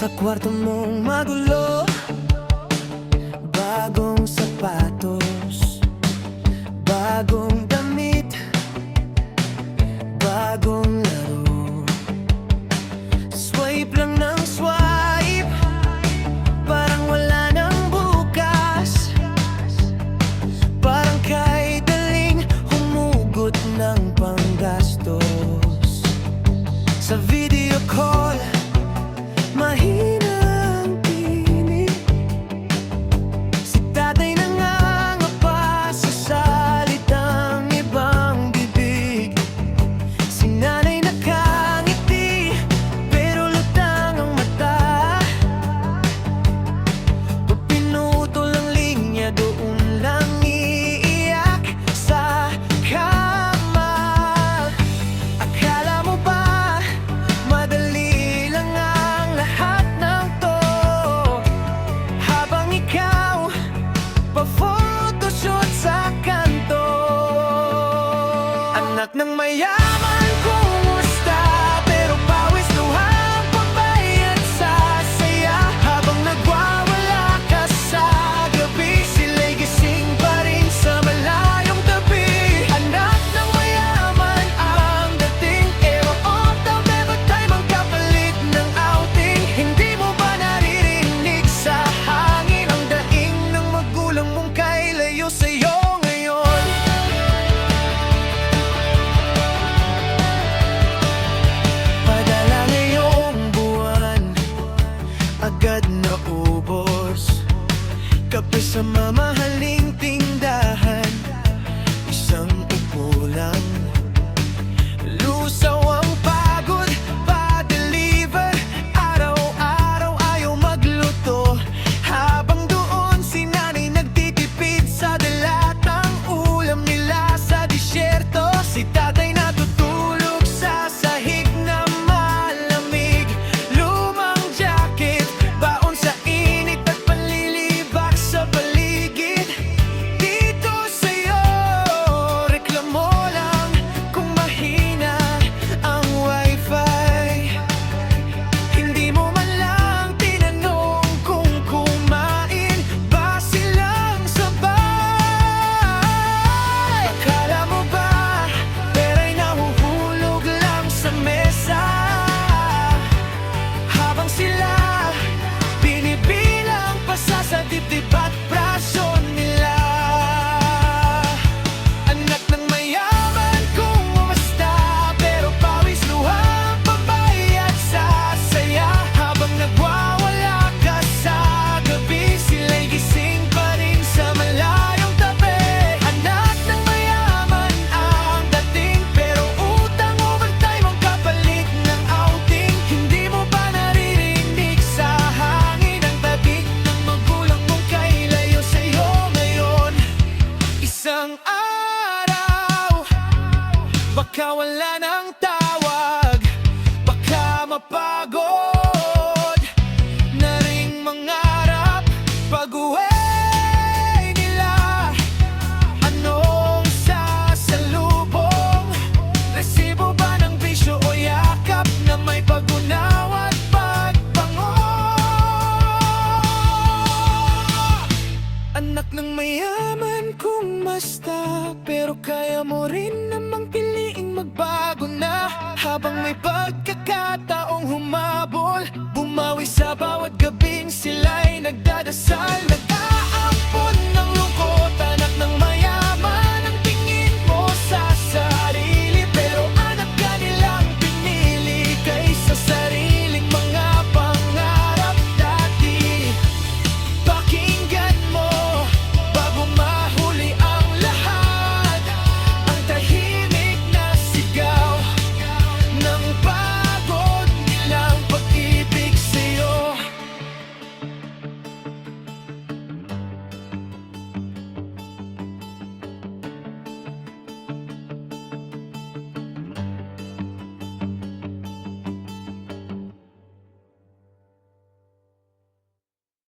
Sa kwarto mong magulo, bagong sapatos, bagong damit, bagong laro. Swipe lang ng swipe, parang wala nang bukas. Parang kay daling humugot ng panggastos. Sa video call, mahina ang tinig. Si tatay nangangapa sa salitang ibang bibig. Si nanay nakangiti, pero lutang ang mata. Pag pinutol ang linya, doon lang iiyak sa kama. Akala mo ba madali lang ang lahat ng to? Habang ikaw pa-photoshoot sa kanto. Anak ng mayaman, kumusta? Pero pawis luha ang pambayad sa saya. Habang nagwawala ka sa gabi, sila'y gising pa rin sa malayong tabi. Anak ng mayaman ang dating, pero on time, never time ang kapalit ng outing. Hindi mo ba naririnig sa hangin ang daing ng magulang mong kailayo sa'yo ngayon? Padala ngayong buwan, agad na ubos. Kape sa mamahaling tindahan, isang upo lang. Lusaw ang pagod, pa-deliver. Araw-araw ayaw magluto. Habang doon si nanay nagtitipid sa dalatang ulam nila sa disyerto. Si tatay natutulog sa sahig na malamig. Lumang jacket, baon sa init at panlilibak sa paligid. Dito sa'yo, reklamo lang kung mahina ang wifi. Hindi mo man lang tinanong kung kumain ba silang sabay. Akala mo ba pera'y nahuhulog lang sa mesa? Habang sila binibilang pasa sa dibdib at braso nila. Anak ng mayaman, kumusta? Pero pawis luha ang pambayad sa saya. Habang nagwawala ka sa gabi, sila'y gising pa rin sa malayong tabi. Anak ng mayaman ang dating, pero utang overtime ang kapalit ng outing. Hindi mo ba naririnig sa hangin ang tabig ng magulang mong kailayo sa'yo ngayon? Isang araw, baka wala ng tawag, baka mapagod na ring mangarap. Pag-uwi nila, anong sasalubong? Resibo ba ng bisyo o yakap na may pag-unawa at pagbango? Anak ng mayaman, kumusta? Pero kaya mo rin namang piliing magbago na. Habang may pagkakataong humabol, bumawi sa bawat gabing sila'y nagdadasal.